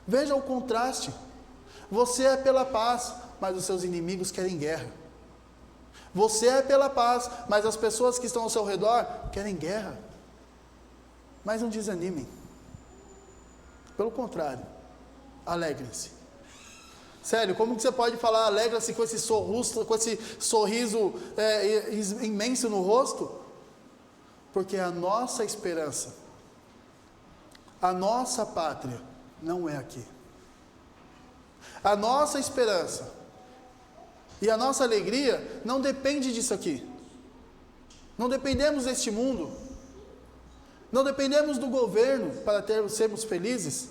Veja o contraste. Você é pela paz, mas os seus inimigos querem guerra. Você é pela paz, mas as pessoas que estão ao seu redor querem guerra. Mas não desanimem. Pelo contrário, alegrem-se. Sério, como que você pode falar alegra-se com esse sorriso imenso no rosto? Porque a nossa esperança, a nossa pátria, não é aqui. A nossa esperança e a nossa alegria não depende disso aqui. Não dependemos deste mundo. Não dependemos do governo para sermos felizes.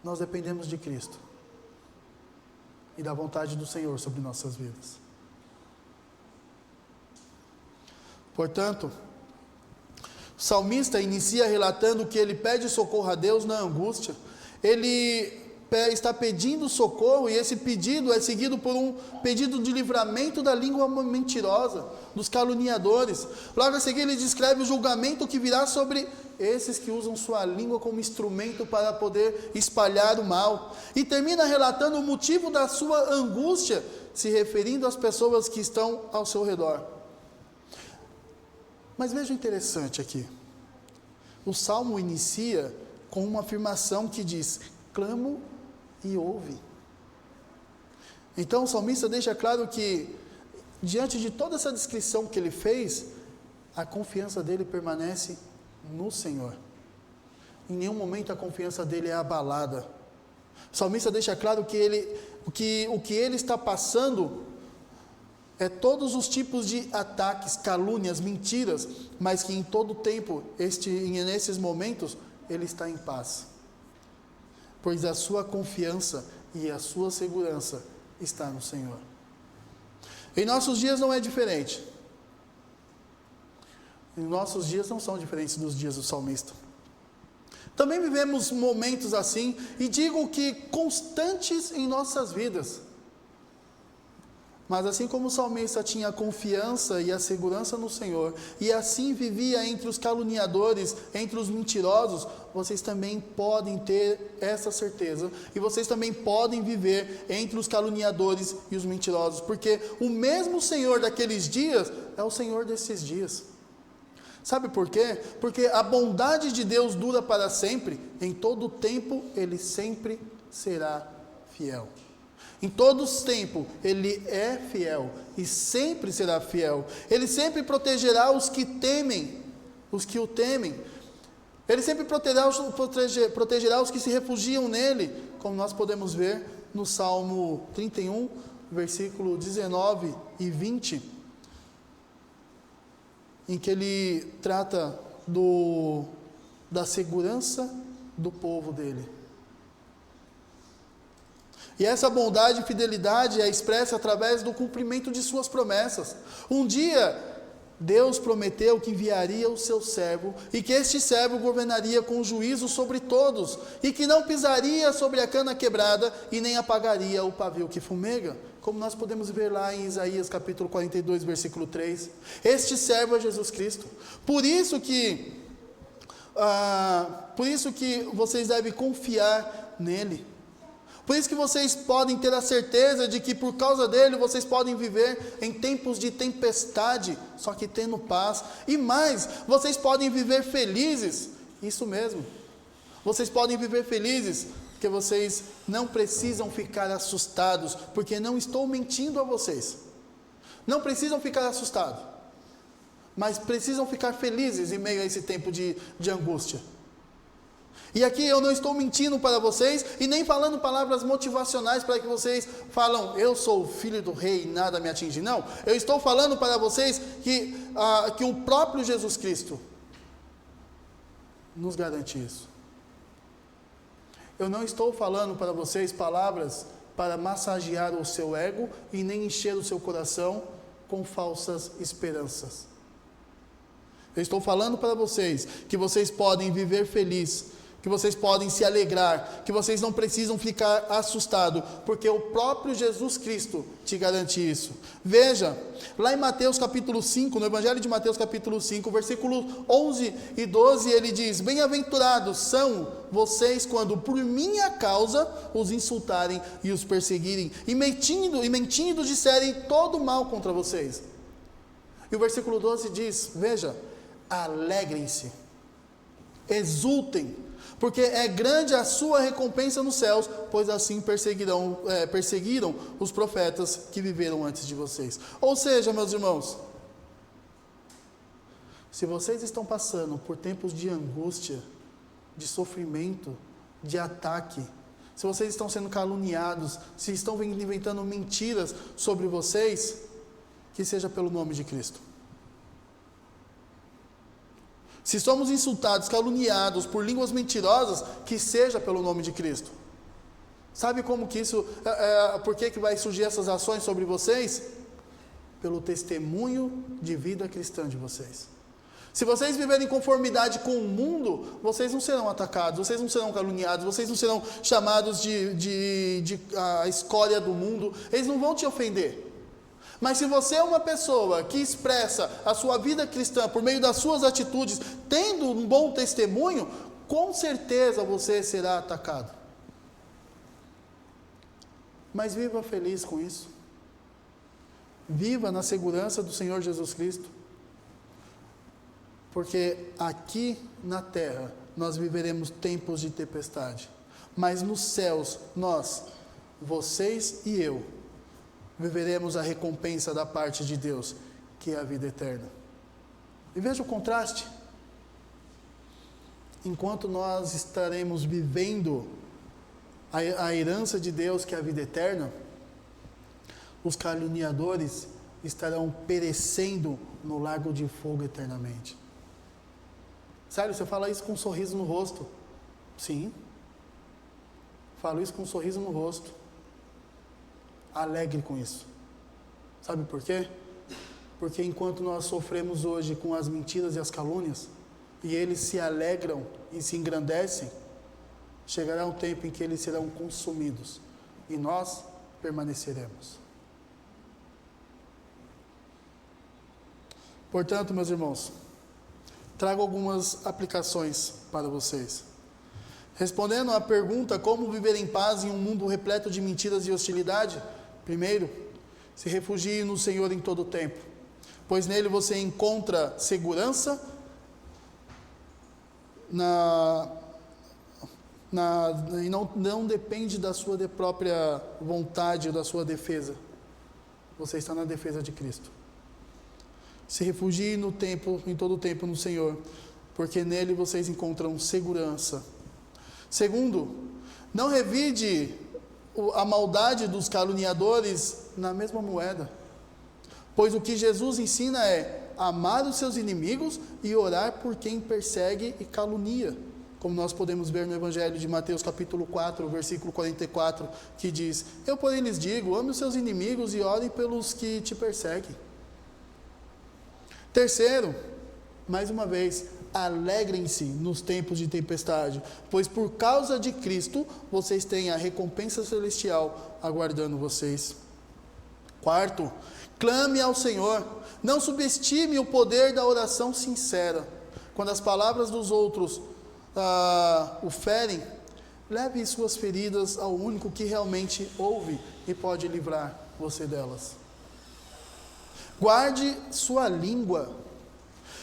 Nós dependemos de Cristo e da vontade do Senhor sobre nossas vidas. Portanto, o salmista inicia relatando que ele pede socorro a Deus na angústia. Ele está pedindo socorro e esse pedido é seguido por um pedido de livramento da língua mentirosa, dos caluniadores. Logo a seguir ele descreve o julgamento que virá sobre esses que usam sua língua como instrumento para poder espalhar o mal. E termina relatando o motivo da sua angústia, se referindo às pessoas que estão ao seu redor. Mas veja o interessante aqui. O Salmo inicia com uma afirmação que diz: clamo e ouve. Então o salmista deixa claro que, diante de toda essa descrição que ele fez, a confiança dele permanece no Senhor. Em nenhum momento a confiança dele é abalada. O salmista deixa claro que o que ele está passando é todos os tipos de ataques, calúnias, mentiras, mas que em todo tempo, nesses momentos, ele está em paz. Pois a sua confiança e a sua segurança está no Senhor. Em nossos dias não é diferente. Em nossos dias não são diferentes dos dias do salmista. Também vivemos momentos assim, e digo que constantes em nossas vidas. Mas assim como o salmista tinha a confiança e a segurança no Senhor, e assim vivia entre os caluniadores, entre os mentirosos, vocês também podem ter essa certeza, e vocês também podem viver entre os caluniadores e os mentirosos, porque o mesmo Senhor daqueles dias é o Senhor desses dias. Sabe por quê? Porque a bondade de Deus dura para sempre, em todo o tempo Ele sempre será fiel. Em todos os tempos, Ele é fiel e sempre será fiel. Ele sempre protegerá os que temem, os que o temem. Ele sempre protegerá os que se refugiam nele, como nós podemos ver no Salmo 31, versículo 19 e 20, em que ele trata da segurança do povo dele. E essa bondade e fidelidade é expressa através do cumprimento de suas promessas. Um dia, Deus prometeu que enviaria o seu servo, e que este servo governaria com juízo sobre todos, e que não pisaria sobre a cana quebrada, e nem apagaria o pavio que fumega, como nós podemos ver lá em Isaías capítulo 42, versículo 3. Este servo é Jesus Cristo. Por isso que vocês devem confiar nele. Por isso que vocês podem ter a certeza de que por causa dele vocês podem viver em tempos de tempestade, só que tendo paz. E mais, vocês podem viver felizes, isso mesmo. Vocês podem viver felizes, porque vocês não precisam ficar assustados, porque não estou mentindo a vocês. Não precisam ficar assustados, mas precisam ficar felizes em meio a esse tempo de angústia. E aqui eu não estou mentindo para vocês e nem falando palavras motivacionais para que vocês falam, eu sou o filho do rei e nada me atinge. Não, eu estou falando para vocês que o próprio Jesus Cristo nos garante isso. Eu não estou falando para vocês palavras para massagear o seu ego e nem encher o seu coração com falsas esperanças. Eu estou falando para vocês que vocês podem viver felizes, que vocês podem se alegrar, que vocês não precisam ficar assustados, porque o próprio Jesus Cristo te garante isso. Veja, lá em Mateus capítulo 5, no Evangelho de Mateus capítulo 5, versículos 11 e 12, ele diz, bem-aventurados são vocês quando por minha causa os insultarem e os perseguirem, e mentindo disserem todo mal contra vocês. E o versículo 12 diz, veja, alegrem-se, exultem, porque é grande a sua recompensa nos céus, pois assim perseguiram os profetas que viveram antes de vocês. Ou seja, meus irmãos, se vocês estão passando por tempos de angústia, de sofrimento, de ataque, se vocês estão sendo caluniados, se estão inventando mentiras sobre vocês, que seja pelo nome de Cristo. Se somos insultados, caluniados por línguas mentirosas, que seja pelo nome de Cristo. Sabe como que isso, por que vai surgir essas ações sobre vocês? Pelo testemunho de vida cristã de vocês. Se vocês viverem em conformidade com o mundo, vocês não serão atacados, vocês não serão caluniados, vocês não serão chamados de a escória do mundo, eles não vão te ofender. Mas se você é uma pessoa que expressa a sua vida cristã por meio das suas atitudes, tendo um bom testemunho, com certeza você será atacado. Mas viva feliz com isso. Viva na segurança do Senhor Jesus Cristo. Porque aqui na terra nós viveremos tempos de tempestade. Mas nos céus, nós, vocês e eu, viveremos a recompensa da parte de Deus, que é a vida eterna. E veja o contraste. Enquanto nós estaremos vivendo a herança de Deus, que é a vida eterna, os caluniadores estarão perecendo no lago de fogo eternamente. Sério, você fala isso com um sorriso no rosto? Sim. Falo isso com um sorriso no rosto. Alegre com isso. Sabe por quê? Porque enquanto nós sofremos hoje com as mentiras e as calúnias, e eles se alegram e se engrandecem, chegará um tempo em que eles serão consumidos, e nós permaneceremos. Portanto, meus irmãos, trago algumas aplicações para vocês. Respondendo à pergunta, como viver em paz em um mundo repleto de mentiras e hostilidade? Primeiro, se refugie no Senhor em todo o tempo, pois nele você encontra segurança e não depende da sua própria vontade ou da sua defesa. Você está na defesa de Cristo. Se refugie em todo o tempo no Senhor, porque nele vocês encontram segurança. Segundo, não revide a maldade dos caluniadores na mesma moeda, pois o que Jesus ensina é amar os seus inimigos e orar por quem persegue e calunia, como nós podemos ver no Evangelho de Mateus capítulo 4, versículo 44, que diz, eu porém lhes digo, ame os seus inimigos e ore pelos que te perseguem. Terceiro, mais uma vez, alegrem-se nos tempos de tempestade, pois por causa de Cristo, vocês têm a recompensa celestial aguardando vocês. Quarto, clame ao Senhor, não subestime o poder da oração sincera. Quando as palavras dos outros o ferem, leve suas feridas ao único que realmente ouve e pode livrar você delas. Guarde sua língua.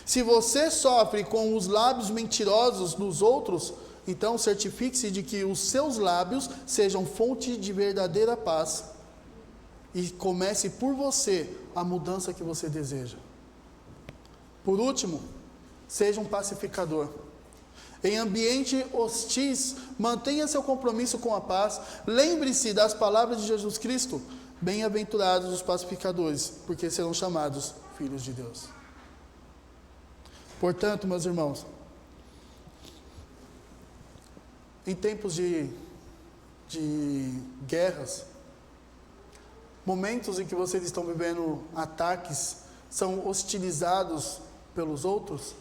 Se você sofre com os lábios mentirosos dos outros, então certifique-se de que os seus lábios sejam fonte de verdadeira paz. E comece por você a mudança que você deseja. Por último, seja um pacificador. Em ambiente hostis, mantenha seu compromisso com a paz. Lembre-se das palavras de Jesus Cristo. Bem-aventurados os pacificadores, porque serão chamados filhos de Deus. Portanto, meus irmãos, em tempos de guerras, momentos em que vocês estão vivendo ataques, são hostilizados pelos outros,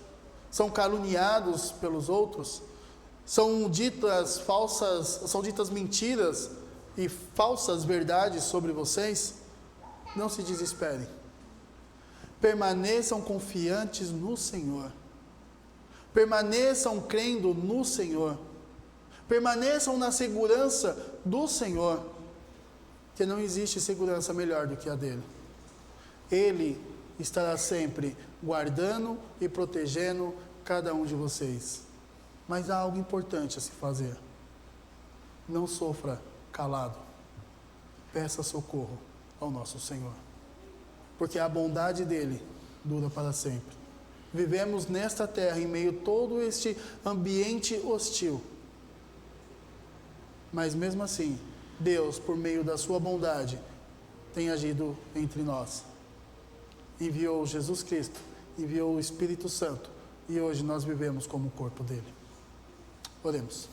são caluniados pelos outros, são ditas mentiras e falsas verdades sobre vocês, não se desesperem. Permaneçam confiantes no Senhor. Permaneçam crendo no Senhor. Permaneçam na segurança do Senhor, que não existe segurança melhor do que a dele. Ele estará sempre guardando e protegendo cada um de vocês. Mas há algo importante a se fazer. Não sofra calado. Peça socorro ao nosso Senhor. Porque a bondade dele dura para sempre. Vivemos nesta terra em meio a todo este ambiente hostil. Mas mesmo assim, Deus, por meio da sua bondade, tem agido entre nós. Enviou Jesus Cristo, enviou o Espírito Santo, e hoje nós vivemos como o corpo dele. Oremos.